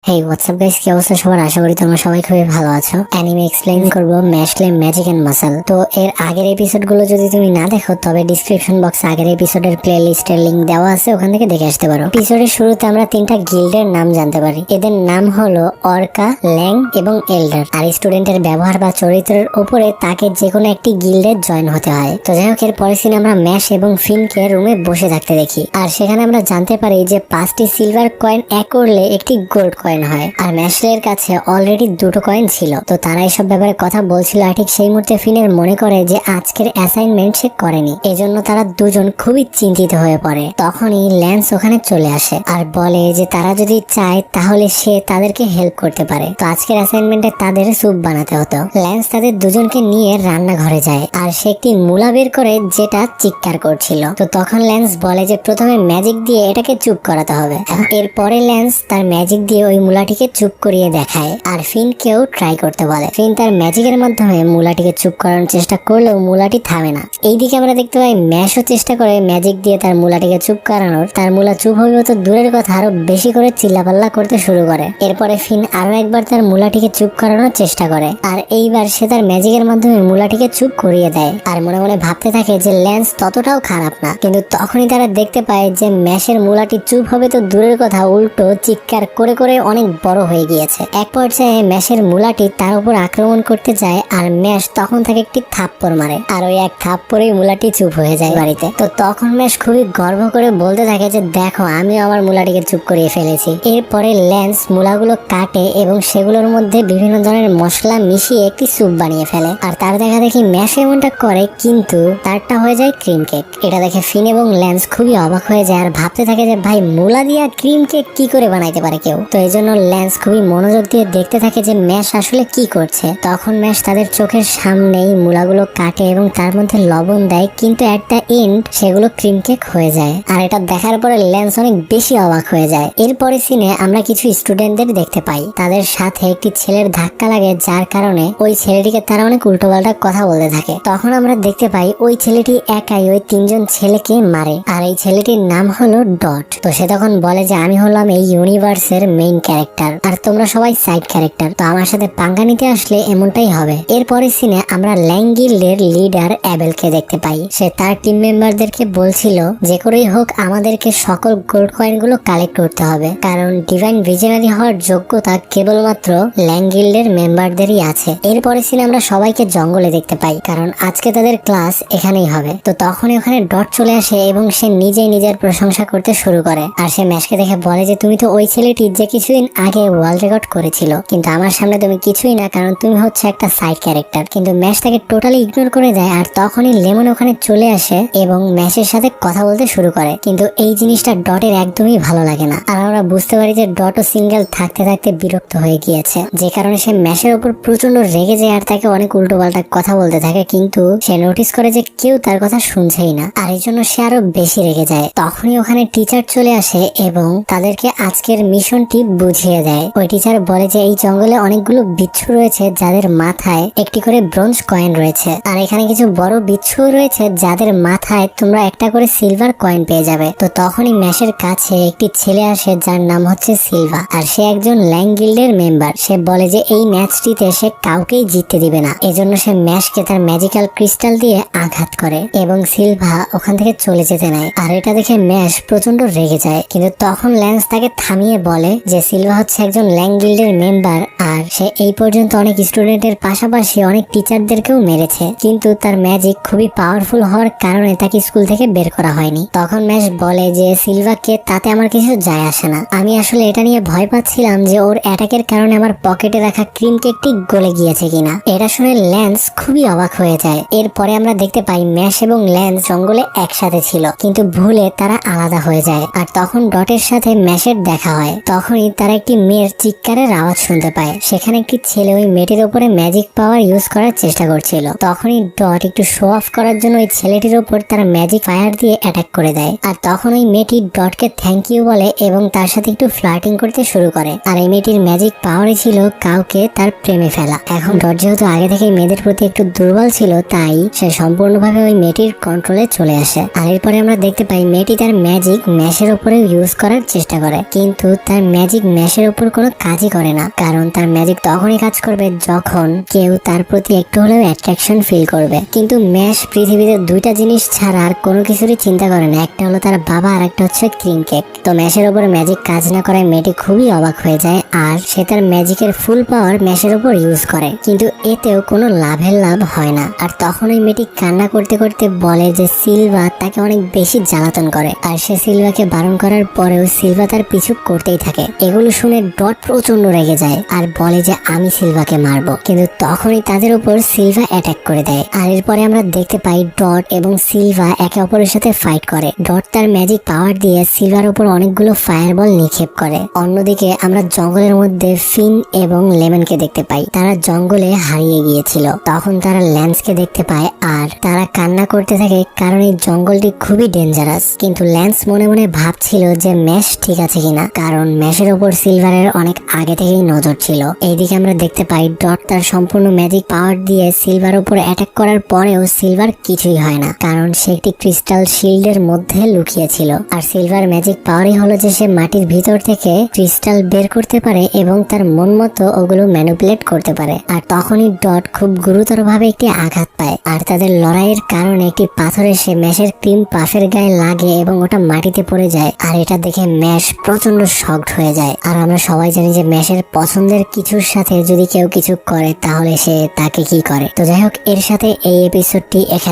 হেই WhatsApp guys, কি অবস্থা সবার? আশা করি তোমরা সবাই খুবই ভালো আছো। অ্যানিমে এক্সপ্লেইন করব ম্যাশলে ম্যাজিক এন্ড মাসল। তো এর আগের এপিসোড গুলো যদি তুমি না দেখো তবে ডিসক্রিপশন বক্সে আগের এপিসোডের প্লে লিস্টের লিংক দেওয়া আছে, ওখান থেকে দেখে আসতে পারো। এপিসোডের শুরুতে আমরা তিনটা গিল্ডের নাম জানতে পারি। এদের নাম হলো অর্কা, ল্যাং এবং এল্ডার। আর স্টুডেন্টের ব্যবহার বা চরিত্রের উপরে তাকে যে কোনো একটি গিল্ডে জয়েন হতে হয়। তো যাই হোক, এর পরের সিনে আমরা ম্যাশ এবং ফিনকে রুমে বসে থাকতে দেখি। আর সেখানে আমরা জানতে পারি যে 5টি সিলভার কয়েন এক করলে একটি গোল্ড কয়েন হয়। আর ম্যাশলের কাছে অলরেডি 2টো কয়েন ছিল। তো তারা এইসব ব্যাপারে কথা বলছিল। আর ঠিক সেই মুহূর্তে ফিনের মনে করে যে আজকের অ্যাসাইনমেন্ট সে করেনি, এজন্য তারা দুজন খুবই চিন্তিত হয়ে পড়ে। তখনই ল্যান্স ওখানে চলে আসে আর বলে যে তারা যদি চায় তাহলে সে তাদেরকে হেল্প করতে পারে। তো আজকের অ্যাসাইনমেন্টে তাদের স্যুপ বানাতে হতো। ল্যান্স তাদের দুজনকে নিয়ে রান্নাঘরে যায় আর সে একটি মূলা বের করে যেটা চিৎকার করছিল। তো তখন ল্যান্স বলে যে প্রথমে ম্যাজিক দিয়ে এটাকে চুপ করাতে হবে। এরপরে ল্যান্স তার ম্যাজিক দিয়ে ওই মূলাটিকে চুপ করিয়ে দেখায় আর ফিনকেও ট্রাই করতে বলে। ফিন তার ম্যাজিকের মাধ্যমে মূলাটিকে চুপ করানোর চেষ্টা করলেও মূলাটি থামে না। এইদিকে আমরা দেখতে পাই ম্যাশও চেষ্টা করে ম্যাজিক দিয়ে তার মূলাটিকে চুপ করানোর। তার মূলা চুপ হবে তো দূরের কথা, আরো বেশি করে চিল্লাপাল্লা করতে শুরু করে। এরপরে ফিন আরো একবার তার মূলাটিকে চুপ করানোর চেষ্টা করে আর এইবার সে তার ম্যাজিকের মাধ্যমে মূলাটিকে চুপ করিয়ে দেয়। আর মনে মনে ভাবতে থাকে যে ল্যান্স ততটাও খারাপ না। কিন্তু তখনই তারা দেখতে পায় যে ম্যাশের মূলাটি চুপ হবে তো দূরের কথা, উল্টো চিৎকার করে করে অনেক বড় হয়ে গিয়েছে। এক পর্যায়ে ম্যাশের মূলাটি তার উপর আক্রমণ করতে যায় আর ম্যাশ তখন তাকে একটি থাপ্পড় মারে আর ওই এক থাপ্পড়েই মূলাটি চুপ হয়ে যায় বাড়িতে। তো তখন ম্যাশ খুবই গর্ব করে বলতে থাকে যে দেখো, আমি আমার মূলাটিকে চুপ করিয়ে ফেলেছি। এরপরে ল্যান্স মূলাগুলো কাটে এবং সেগুলোর মধ্যে বিভিন্ন ধরনের মশলা মিশিয়ে একটি স্যুপ বানিয়ে ফেলে। আর তার দেখা দেখি ম্যাশ এমনটা করে, কিন্তু তারটা হয়ে যায় ক্রিম কেক। এটা দেখে ফিন এবং ল্যান্স খুবই অবাক হয়ে যায় আর ভাবতে থাকে যে ভাই, মূলা দিয়া ক্রিম কেক কি করে বানাইতে পারে কেউ। তো এই জন্য ল্যান্স খুবই মনোযোগ দিয়ে দেখতে থাকে যে ম্যাশ আসলে কি করছে। তখন ম্যাশ তাদের চোখের সামনেই মূলাগুলো কাটে এবং তার মধ্যে লবণ দেয়, কিন্তু এট দ্য এন্ড সেগুলো ক্রিম কেক হয়ে যায়। আর এটা দেখার পরে ল্যান্স অনেক বেশি অবাক হয়ে যায়। এরপরে সিনে আমরা কিছু স্টুডেন্টদের দেখতে পাই। তাদের সাথে একটি ছেলের ধাক্কা লাগে, যার কারণে ওই ছেলেটিকে তারা অনেক উল্টোপাল্টা কথা বলতে থাকে। তখন আমরা দেখতে পাই ওই ছেলেটি একাই ওই 3জন ছেলেকে মারে আর এই ছেলেটির নাম হলো ডট। তো সে তখন বলে যে আমি হলাম এই ইউনিভার্সের মেইন ক্যারেক্টার আর তোমরা সবাই সাইড ক্যারেক্টার, তো আমার সাথে পাঙ্গা নিতে আসলে এমনটাই হবে। এরপরে সিনে আমরা ল্যাং গিল্ডের লিডার অ্যাবেলকে দেখতে পাই। সে তার টিম মেম্বারদেরকে বলছিল যে করেই হোক আমাদেরকে সকল গোল্ড কয়েন গুলো কালেক্ট করতে হবে, কারণ ডিভাইন ভিজনারি হওয়ার যোগ্যতা কেবলমাত্র ল্যাং গিল্ডের মেম্বারদেরই আছে। এরপরে সিনে আমরা সবাইকে জঙ্গলে দেখতে পাই, কারণ আজকে তাদের ক্লাস এখানেই হবে। তো তখনই ওখানে ডট চলে আসে এবং সে নিজেই নিজের প্রশংসা করতে শুরু করে। আর সে ম্যাশকে দেখে বলে যে তুমি তো ওই ছেলেটি যে কিছুদিন আগে ওয়ার্ল্ড রেকর্ড করেছিল, কিন্তু আমার সামনে তুমি কিছুই না, কারণ তুমি হচ্ছে একটা সাইড ক্যারেক্টার। কিন্তু ম্যাশ তাকে টোটালি ইগনোর করে দেয়। আর তখনই লেমন ওখানে চলে আসে এবং ম্যাশের সাথে কথা বলতে শুরু করে, কিন্তু এই জিনিসটা ডটের একদমই ভালো লাগে না। আর আমরা বুঝতে পারি যে ডটও সিঙ্গেল থাকতে থাকতে বিরক্ত হয়ে গিয়েছে, যে কারণে সে ম্যাশের উপর প্রচন্ড রেগে যায় আর তাকে অনেক উল্টো পাল্টা কথা বলতে থাকে। কিন্তু সে নোটিস করে যে কেউ তার কথা শুনছেই না, আর এই জন্য সে আরো বেশি রেগে যায়। তখনই ওখানে টিচার চলে আসে এবং তাদেরকে আজকের মিশনটি বুঝিয়ে দেয়। ওই টিচার বলে যে এই জঙ্গলে অনেকগুলো বিচ্ছু রয়েছে যাদের মাথায় একটি করে ব্রোঞ্জ কয়েন রয়েছে, আর এখানে কিছু বড় বিচ্ছু রয়েছে যাদের মাথায় তোমরা একটা করে সিলভার কয়েন পেয়ে যাবে। তো তখনই ম্যাশের কাছে একটি ছেলে আসে যার নাম হচ্ছে সিলভা, আর সে একজন ল্যাং গিল্ডের মেম্বার। সে বলে যে এই ম্যাচটিতে সে কাউকেই জিততে দিবে না, এজন্য সে ম্যাশকে তার ম্যাজিক্যাল ক্রিস্টাল দিয়ে আঘাত করে এবং সিলভা ওখান থেকে চলে যেতে নেয়। আর এটা দেখে ম্যাশ প্রচন্ড রেগে যায়, কিন্তু তখন ল্যান্স তাকে থামিয়ে বলে যে সিলভা হচ্ছে একজন ল্যাং গিল্ডের মেম্বার আর সে এই পর্যন্ত অনেক স্টুডেন্টের পাশাপাশি অনেক টিচারদেরকেও মেরেছে, কিন্তু তার ম্যাজিক খুবই পাওয়ারফুল হওয়ার কারণে তাকে স্কুল থেকে বের করা হয়নি। তখন ম্যাশ বলে যে সিলভাকে তাতে আমার কিছু যায় আসে না, আমি আসলে এটা নিয়ে ভয় পাচ্ছিলাম যে ওর অ্যাটাকের কারণে আমার পকেটে রাখা ক্রিম কেকটি গলে গিয়েছে কিনা। এটা শুনে ল্যান্স খুবই অবাক হয়ে যায়। এরপরে আমরা দেখতে পাই ম্যাশ এবং ল্যান্স জঙ্গলে একসাথে ছিল, কিন্তু ভুলে তারা আলাদা হয়ে যায়। আর তখন ডটের সাথে ম্যাশের দেখা হয়। তখনই তারা একটি মেয়ের চিৎকারের আওয়াজ শুনতে পায়। সেখানে একটি ছেলে ওই মেয়েটির উপরে ম্যাজিক পাওয়ার ইউজ করার চেষ্টা করছিল। তখনই ডট একটু শো অফ করার জন্য ওই ছেলেটির উপর তার ম্যাজিক ফায়ার দিয়ে অ্যাটাক করে দেয়। আর তখন ওই মেয়েটি ডটকে থ্যাংক ইউ বলে এবং তার সাথে একটু ফ্লার্টিং করতে শুরু করে। আর এই মেয়েটির ম্যাজিক পাওয়ারই ছিল কাউকে তার প্রেমে ফেলা। এখন ডট যেহেতু আগে থেকে মেয়েদের প্রতি একটু দুর্বল ছিল, তাই সে সম্পূর্ণভাবে ওই মেয়েটির কন্ট্রোলে চলে আসে। আর এরপরে আমরা দেখতে পাই মেয়েটি তার ম্যাজিক ম্যাশের উপরে ইউজ করার চেষ্টা করে, কিন্তু তার ম্যাজিক ম্যাশের উপর কোনো কাজই করে না, কারণ তার ম্যাজিক তখনই কাজ করবে যখন কেউ তার প্রতি একটু হলেও অ্যাট্রাকশন ফিল করবে। কিন্তু ম্যাশ পৃথিবীতে দুইটা জিনিস ছাড়া আর কোনো কিছুরই চিন্তা করে না, একটা হলো তার বাবা আর একটা হচ্ছে ক্রিম কেক। তো ম্যাশের উপর ম্যাজিক কাজ না করায় মেয়েটি খুবই অবাক হয়ে যায়, আর সে তার ম্যাজিকের ফুল পাওয়ার ম্যাশের উপর ইউজ করে, কিন্তু এতেও কোনো লাভ হয় না। আর তখন ওই মেয়েটি কান্না করতে করতে বলে যে সিলভা তাকে অনেক বেশি জ্বালাতন করে, আর সে সিলভাকে বারণ করার পরেও সিলভা তার পিছু করতেই থাকে। এগুলো শুনে ডট প্রচন্ড রেগে যায় আর বলে যে আমি সিলভাকে মারবো, কিন্তু তখনই তাদের উপর সিলভা অ্যাটাক করে দেয়। আর এরপরে আমরা দেখতে পাই ডট এবং সিলভা একে অপরের সাথে ফাইট করে। ডট তার ম্যাজিক পাওয়ার দিয়ে সিলভার উপর অনেকগুলো ফায়ারবল নিক্ষেপ করে। অন্যদিকে আমরা জঙ্গলের মধ্যে ফিন এবং লেমনকে দেখতে পাই, তারা জঙ্গলে হারিয়ে গিয়েছিল। তখন তারা ল্যান্সকে দেখতে পায় আর তারা কান্না করতে থাকে, কারণ এই জঙ্গলটি খুবই ডেঞ্জারাস। কিন্তু ল্যান্স মনে মনে ভাবছিল যে ম্যাশ ঠিক আছে কিনা, কারণ ম্যাশের উপর সিলভারের অনেক আগে থেকেই নজর ছিল। এইদিকে আমরা দেখতে পাই ডট তার সম্পূর্ণ ম্যাজিক পাওয়ার দিয়ে সিলভার উপর অ্যাটাক করার পরেও সিলভার কিছুই হয় না, কারণ সে একটি ক্রিস্টাল শিল্ডের মধ্যে লুকিয়ে ছিল। আর সিলভার ম্যাজিক পাওয়ারই হলো যে সে মাটির ভিতর থেকে ক্রিস্টাল বের করতে পারে এবং তার মন মতো ওগুলো ম্যানিপুলেট করতে পারে। আর তখনই ডট খুব গুরুতরভাবে একটি আঘাত পায়, আর তাদের লড়াইয়ের কারণে একটি পাথর এসে ম্যাশের ক্রিম পাফের গায়ে লাগে এবং ওটা মাটিতে পড়ে যায়। আর এটা দেখে ম্যাশ প্রচন্ড শকড হয়ে যায়। আর আমরা সবাই জানি যে ম্যাশের পছন্দের কিছুর সাথে যদি কেউ কিছু করে তাহলে সে তাকে কি করে। তো যাই হোক, এর সাথে এই এপিসোডটি এখানে